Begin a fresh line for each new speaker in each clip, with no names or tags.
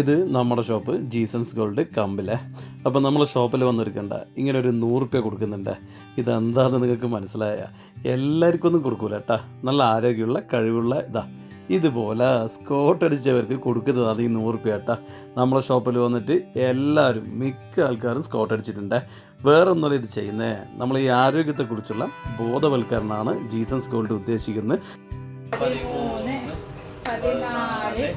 ഇത് നമ്മുടെ shop Jeesons gold കമ്പിലെ. അപ്പോൾ നമ്മൾ ഷോപ്പിൽ വന്നിരിക്കണ്ട ഇങ്ങനെ ഒരു 100 രൂപ കൊടുക്കുന്നുണ്ട്. ഇതെന്താണെന്ന് നിങ്ങൾക്ക് മനസ്സിലായ? എല്ലാവർക്കും ഒന്നും കൊടുക്കൂല കേട്ടാ. നല്ല ആരോഗ്യമുള്ള കഴിവുള്ള ഇതുപോലെ സ്കോട്ട് അടിച്ചവർക്ക് കൊടുക്കുന്നതാണ് ഈ 100 രൂപ കേട്ടാ. നമ്മളെ ഷോപ്പിൽ വന്നിട്ട് എല്ലാവരും മിക്ക ആൾക്കാരും സ്കോട്ട് അടിച്ചിട്ടുണ്ട്. വേറെ ഒന്നുമല്ല ഇത് ചെയ്യുന്നത്, നമ്മൾ ഈ ആരോഗ്യത്തെക്കുറിച്ചുള്ള ബോധവൽക്കരണമാണ് ജീസൻസ് ഗോൾഡ് ഉദ്ദേശിക്കുന്നത്.
13, 14,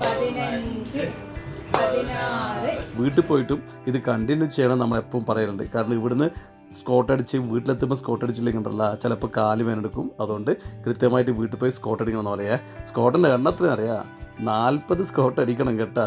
15, 16.
വീട്ടിൽ പോയിട്ടും ഇത് കണ്ടിന്യൂ ചെയ്യണം നമ്മൾ എപ്പോഴും പറയാറുണ്ട്. കാരണം ഇവിടുന്ന് സ്കോട്ട് അടിച്ച് വീട്ടിലെത്തുമ്പോൾ സ്കോട്ട് അടിച്ചില്ലെങ്കിൽ ഉണ്ടല്ല ചിലപ്പോൾ കാല് വേനെടുക്കും. അതുകൊണ്ട് കൃത്യമായിട്ട് വീട്ടിൽ പോയി സ്കോട്ട് അടിക്കണം എന്ന് പറയാം. സ്കോട്ടിൻ്റെ എണ്ണത്തിന് അറിയാം 40 സ്കോട്ട് അടിക്കണം കേട്ടോ.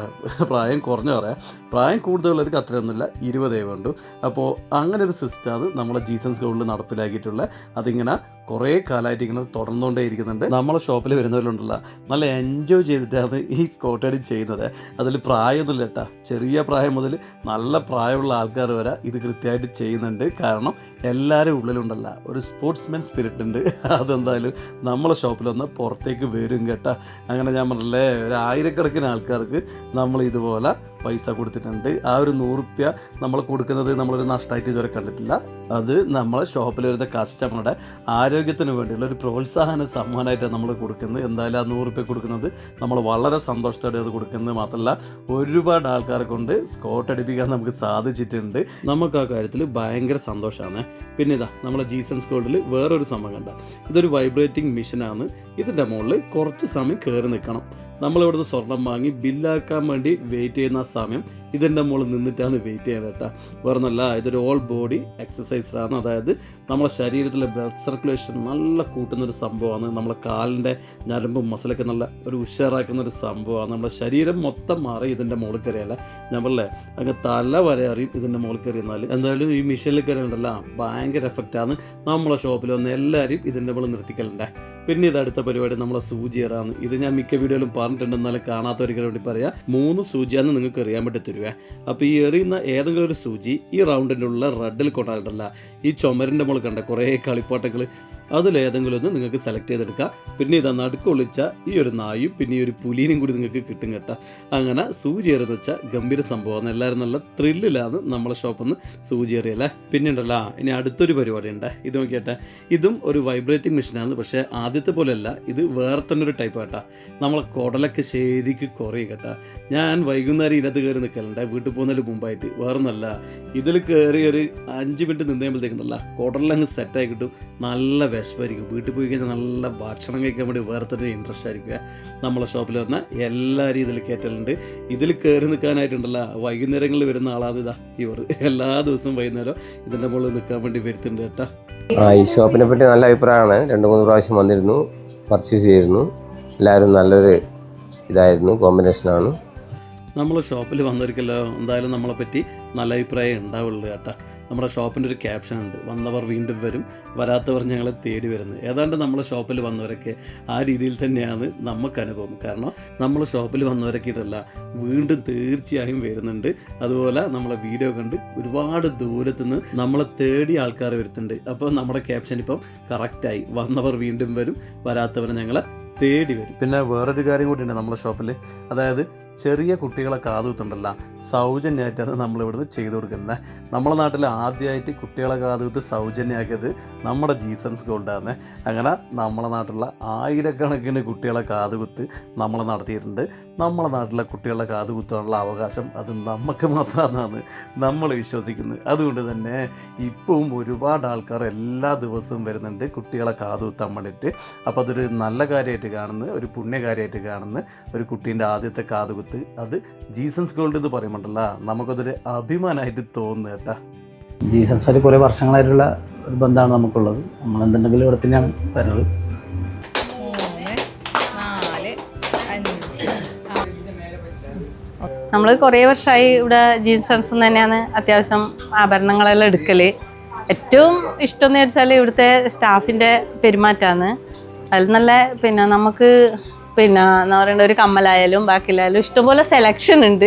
പ്രായം കുറഞ്ഞ പറയാം, പ്രായം കൂടുതലുള്ളവർക്ക് അത്രയൊന്നുമില്ല, 20 വേണ്ടു. അപ്പോൾ അങ്ങനെ ഒരു സിസ്റ്റമാണ് നമ്മളെ ജീസൻസ് ഗോൾഡിൽ നടപ്പിലാക്കിയിട്ടുള്ളത്. അതിങ്ങനെ കുറേ കാലമായിട്ട് ഇങ്ങനെ തുടർന്നുകൊണ്ടേ ഇരിക്കുന്നുണ്ട്. നമ്മളെ ഷോപ്പിൽ വരുന്നവരുണ്ടല്ല നല്ല എൻജോയ് ചെയ്തിട്ടാണ് ഈ സ്കോട്ട് അടി ചെയ്യുന്നത്. അതിൽ പ്രായമൊന്നുമില്ല കേട്ടോ, ചെറിയ പ്രായം മുതൽ നല്ല പ്രായമുള്ള ആൾക്കാർ വരെ ഇത് കൃത്യമായിട്ട് ചെയ്യുന്നുണ്ട്. കാരണം എല്ലാവരും ഉള്ളിലുണ്ടല്ല ഒരു സ്പോർട്സ്മാൻ സ്പിരിറ്റ് ഉണ്ട്. അതെന്തായാലും നമ്മളെ ഷോപ്പിലൊന്ന് പുറത്തേക്ക് വരും കേട്ടോ. അങ്ങനെ ഞാൻ പറഞ്ഞില്ലേ, ഒരു ആയിരക്കണക്കിന് ആൾക്കാർക്ക് നമ്മൾ ഇതുപോലെ പൈസ കൊടുത്തിട്ടുണ്ട്. ആ ഒരു 100 രൂപ നമ്മൾ കൊടുക്കുന്നത് നമ്മളൊരു നഷ്ടമായിട്ട് ഇതുവരെ കണ്ടിട്ടില്ല. അത് നമ്മളെ ഷോപ്പിൽ വരുന്ന കസ്റ്റമറുടെ ആരോഗ്യത്തിന് വേണ്ടിയുള്ള ഒരു പ്രോത്സാഹന സമ്മാനമായിട്ടാണ് നമ്മൾ കൊടുക്കുന്നത്. എന്തായാലും ആ 100 രൂപ കൊടുക്കുന്നത് നമ്മൾ വളരെ സന്തോഷത്തോടെ അത് കൊടുക്കുന്നത് മാത്രമല്ല, ഒരുപാട് ആൾക്കാരെ കൊണ്ട് സ്കോട്ട് അടിപ്പിക്കാൻ നമുക്ക് സാധിച്ചിട്ടുണ്ട്. നമുക്ക് ആ കാര്യത്തിൽ ഭയങ്കര സന്തോഷമാണ്. പിന്നെ നമ്മളെ ജീസൻസ് ഗോൾഡിൽ വേറൊരു സംഭവം കണ്ട, ഇതൊരു വൈബ്രേറ്റിംഗ് മെഷീനാണ്. ഇതിൻ്റെ മുകളിൽ കുറച്ച് സമയം കയറി നിൽക്കണം. നമ്മളിവിടുന്ന് സ്വർണം വാങ്ങി ബില്ലാക്കാൻ വേണ്ടി വെയിറ്റ് ചെയ്യുന്ന സമയം ഇതിൻ്റെ മുകളിൽ നിന്നിട്ടാണ് വെയിറ്റ് ചെയ്യാൻ കേട്ടോ. വേറൊന്നുമല്ല, ഇതൊരു ഓൾ ബോഡി എക്സസൈസാണ്. അതായത് നമ്മുടെ ശരീരത്തിലെ ബ്ലഡ് സർക്കുലേഷൻ നല്ല കൂട്ടുന്നൊരു സംഭവമാണ്. നമ്മളെ കാലിൻ്റെ ഞരമ്പും മസിലൊക്കെ നല്ല ഒരു ഉഷാറാക്കുന്നൊരു സംഭവമാണ്. നമ്മുടെ ശരീരം മൊത്തം മാറി ഇതിൻ്റെ മുകളിൽ കയറിയല്ല, നമ്മളല്ലേ അങ്ങ് തല വരെ അറിയും ഇതിൻ്റെ മുകളിൽ കയറിയെന്നാൽ. എന്തായാലും ഈ മെഷീനിൽ കയറിയുണ്ടല്ലോ ഭയങ്കര എഫക്റ്റാണ്. നമ്മളെ ഷോപ്പിൽ വന്ന് എല്ലാവരും ഇതിൻ്റെ മുകളിൽ നിർത്തിക്കലുണ്ടേ. പിന്നെ ഇത് അടുത്ത പരിപാടി നമ്മളെ സൂചി എറാന്ന്. ഇത് ഞാൻ മിക്ക വീഡിയോയിലും പറഞ്ഞിട്ടുണ്ട്, എന്നാലും കാണാത്തവർക്ക് വേണ്ടി പറയാം. 3 സൂചിയാന്ന് നിങ്ങൾക്ക് എറിയാൻ വേണ്ടി തരുവേ. അപ്പോൾ ഈ എറിയുന്ന ഏതെങ്കിലും ഒരു സൂചി ഈ റൗണ്ടിൻ്റെ ഉള്ള റെഡിൽ കൊണ്ടായിട്ടല്ല, ഈ ചുമരിൻ്റെ മുകളിൽ കണ്ട കുറേ കളിപ്പാട്ടങ്ങൾ അതിലേതെങ്കിലും ഒന്ന് നിങ്ങൾക്ക് സെലക്ട് ചെയ്തെടുക്കാം. പിന്നെ ഇതാ നടുക്കൊളിച്ച ഈ ഒരു നായും പിന്നെ ഈ ഒരു പുലീനും കൂടി നിങ്ങൾക്ക് കിട്ടും കേട്ടോ. അങ്ങനെ സൂചി എറിയെന്ന് വെച്ചാൽ ഗംഭീര സംഭവമാണ്. എല്ലാവരും നല്ല ത്രില്ലിലാണ് നമ്മളെ ഷോപ്പിൽ നിന്ന് സൂചി എറിയല്ലേ. പിന്നെ ഉണ്ടല്ലോ ഇനി അടുത്തൊരു പരിപാടി ഉണ്ട്. ഇത് നോക്കിയാട്ടെ, ഇതും ഒരു വൈബ്രേറ്റിംഗ് മെഷീനാണ്. പക്ഷേ ആദ്യത്തെ പോലെയല്ല, ഇത് വേറെ തന്നെ ഒരു ടൈപ്പ് കേട്ടോ. നമ്മളെ കുടലൊക്കെ ശരിക്ക് കുറയും കേട്ടോ. ഞാൻ വൈകുന്നേരം ഇതിനകത്ത് കയറി നിൽക്കലുണ്ട് വീട്ടിൽ പോകുന്നതിന് മുമ്പായിട്ട്. വേറൊന്നല്ല, ഇതിൽ കയറി ഒരു 5 മിനിറ്റ് നിന്നേമ്പോഴത്തേക്കുണ്ടല്ലോ കുടലങ്ങ് സെറ്റായി കിട്ടും. നല്ല വിശപ്പായിരിക്കും. വീട്ടിൽ പോയി കഴിഞ്ഞാൽ നല്ല ഭക്ഷണം കഴിക്കാൻ വേണ്ടി വേറെ തന്നെ ഇൻട്രസ്റ്റ് ആയിരിക്കുക. നമ്മളെ ഷോപ്പിൽ വന്നാൽ എല്ലാവരും ഇതിൽ കയറ്റലുണ്ട്. ഇതിൽ കയറി നിൽക്കാനായിട്ടുണ്ടല്ലോ വൈകുന്നേരങ്ങളിൽ വരുന്ന ആളാണ് ഇവർ. എല്ലാ ദിവസവും വൈകുന്നേരം ഇതിൻ്റെ മുകളിൽ നിൽക്കാൻ വേണ്ടി വരുത്തുന്നുണ്ട് കേട്ടോ.
ഈ ഷോപ്പിനെ പറ്റി നല്ല അഭിപ്രായമാണ്. 2-3 പ്രാവശ്യം വന്നിരുന്നു, പർച്ചേസ് ചെയ്തിരുന്നു. എല്ലാവരും നല്ലൊരു ഇതായിരുന്നു, കോമ്പിനേഷനാണ്.
നമ്മൾ ഷോപ്പിൽ വന്നവർക്കല്ലോ എന്തായാലും നമ്മളെപ്പറ്റി നല്ല അഭിപ്രായം ഉണ്ടാവുള്ളൂ കേട്ടോ. നമ്മുടെ ഷോപ്പിൻ്റെ ഒരു ക്യാപ്ഷൻ ഉണ്ട്, വന്നവർ വീണ്ടും വരും, വരാത്തവർ ഞങ്ങളെ തേടി വരുന്നത്. ഏതാണ്ട് നമ്മളെ ഷോപ്പിൽ വന്നവരൊക്കെ ആ രീതിയിൽ തന്നെയാണ് നമുക്ക് അനുഭവം. കാരണം നമ്മൾ ഷോപ്പിൽ വന്നവരൊക്കെ ഇതല്ല വീണ്ടും തീർച്ചയായും വരുന്നുണ്ട്. അതുപോലെ നമ്മളെ വീഡിയോ കണ്ട് ഒരുപാട് ദൂരത്തുനിന്ന് നമ്മളെ തേടി ആൾക്കാർ വരുത്തുന്നുണ്ട്. അപ്പോൾ നമ്മുടെ ക്യാപ്ഷൻ ഇപ്പം കറക്റ്റായി, വന്നവർ വീണ്ടും വരും, വരാത്തവർ ഞങ്ങളെ തേടി വരും. പിന്നെ വേറൊരു കാര്യം കൂടിയുണ്ട് നമ്മളെ ഷോപ്പിൽ, അതായത് ചെറിയ കുട്ടികളെ കാതുകുത്തുണ്ടല്ല സൗജന്യമായിട്ടാണ് നമ്മളിവിടുന്ന് ചെയ്തു കൊടുക്കുന്നത്. നമ്മുടെ നാട്ടിൽ ആദ്യമായിട്ട് കുട്ടികളെ കാതുകുത്ത് സൗജന്യമാക്കിയത് നമ്മുടെ ജീസൻസ് ഗോൾഡാണ്. അങ്ങനെ നമ്മളെ നാട്ടിലുള്ള ആയിരക്കണക്കിന് കുട്ടികളെ കാതുകുത്ത് നമ്മൾ നടത്തിയിട്ടുണ്ട്. നമ്മളെ നാട്ടിലെ കുട്ടികളെ കാതുകുത്താനുള്ള അവകാശം അത് നമുക്ക് മാത്രമാണ് നമ്മൾ വിശ്വസിക്കുന്നത്. അതുകൊണ്ട് തന്നെ ഇപ്പവും ഒരുപാട് ആൾക്കാർ എല്ലാ ദിവസവും വരുന്നുണ്ട് കുട്ടികളെ കാതുകുത്താൻ വേണ്ടിയിട്ട്. അപ്പോൾ അതൊരു നല്ല കാര്യമായിട്ട് കാണുന്നത്, ഒരു പുണ്യകാര്യമായിട്ട് കാണുന്ന ഒരു കുട്ടീൻ്റെ ആദ്യത്തെ കാതുകുത്ത്, അത് ജീസൻസ് ഗോൾഡ് എന്ന് പറയുമ്പോണ്ടല്ല നമുക്കതൊരു അഭിമാനമായിട്ട് തോന്നുന്നു കേട്ടാ.
ജീസൻസായിട്ട് കുറേ വർഷങ്ങളായിട്ടുള്ള ഒരു ബന്ധമാണ് നമുക്കുള്ളത്. നമ്മൾ എന്തുണ്ടെങ്കിലും ഇവിടെ തന്നെയാണ് വരുന്നത്.
3, 4, 5.
നമ്മൾ കുറേ വർഷമായി ഇവിടെ ജീൻസൺസ് തന്നെയാണ് അത്യാവശ്യം ആഭരണങ്ങളെല്ലാം എടുക്കൽ. ഏറ്റവും ഇഷ്ടം എന്ന് വെച്ചാൽ ഇവിടുത്തെ സ്റ്റാഫിൻ്റെ പെരുമാറ്റമാണ്. അതിൽ നല്ല പിന്നെ നമുക്ക് പിന്നെ എന്താ പറയേണ്ട ഒരു കമ്മലായാലും ബാക്കിയിലായാലും ഇഷ്ടംപോലെ സെലക്ഷൻ ഉണ്ട്.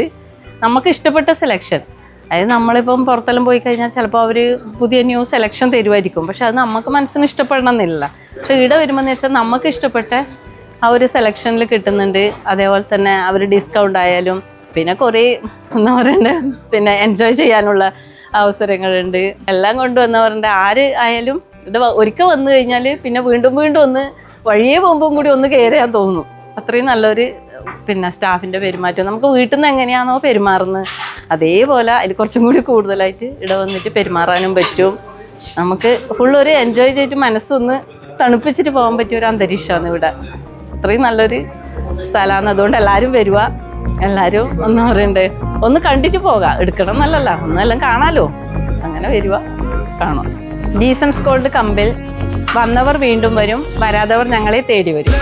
നമുക്ക് ഇഷ്ടപ്പെട്ട സെലക്ഷൻ. അതായത് നമ്മളിപ്പം പുറത്തെല്ലാം പോയി കഴിഞ്ഞാൽ ചിലപ്പോൾ അവർ പുതിയ ന്യൂ സെലക്ഷൻ തരുമായിരിക്കും, പക്ഷെ അത് നമുക്ക് മനസ്സിന് ഇഷ്ടപ്പെടണമെന്നില്ല. പക്ഷെ ഇവിടെ വരുമ്പോൾ എന്ന് വെച്ചാൽ നമുക്ക് ഇഷ്ടപ്പെട്ട ആ ഒരു സെലക്ഷനിൽ കിട്ടുന്നുണ്ട്. അതേപോലെ തന്നെ അവർ ഡിസ്കൗണ്ട് ആയാലും പിന്നെ കുറേ എന്താ പറയണ്ടേ പിന്നെ എൻജോയ് ചെയ്യാനുള്ള അവസരങ്ങളുണ്ട്. എല്ലാം കൊണ്ടുവന്നവരുടെ ആര് ആയാലും ഇവിടെ ഒരിക്കൽ വന്നു കഴിഞ്ഞാൽ പിന്നെ വീണ്ടും വീണ്ടും ഒന്ന് വഴിയേ പോകുമ്പോൾ കൂടി ഒന്ന് കയറിയാൻ തോന്നുന്നു. അത്രയും നല്ലൊരു പിന്നെ സ്റ്റാഫിൻ്റെ പെരുമാറ്റം. നമുക്ക് വീട്ടിൽ നിന്ന് എങ്ങനെയാണോ പെരുമാറുന്നത് അതേപോലെ അതിൽ കുറച്ചും കൂടി കൂടുതലായിട്ട് ഇവിടെ വന്നിട്ട് പെരുമാറാനും പറ്റും. നമുക്ക് ഫുള്ളൊരു എൻജോയ് ചെയ്തിട്ട് മനസ്സൊന്ന് തണുപ്പിച്ചിട്ട് പോകാൻ പറ്റിയ ഒരു അന്തരീക്ഷമാണ് ഇവിടെ. അത്രയും നല്ലൊരു സ്ഥലമാണ്. അതുകൊണ്ട് എല്ലാവരും വരിക, എല്ലാവരും എന്താ പറയണ്ടേ ഒന്ന് കണ്ടിട്ട് പോകാം. എടുക്കണം എന്നല്ലല്ല, ഒന്നെല്ലാം കാണാലോ. അങ്ങനെ വരിക, കാണാം. ജീസൺസ് ഗോൾഡ് കമ്പിൽ വന്നവർ വീണ്ടും വരും, വരാതവർ ഞങ്ങളെ തേടി വരും.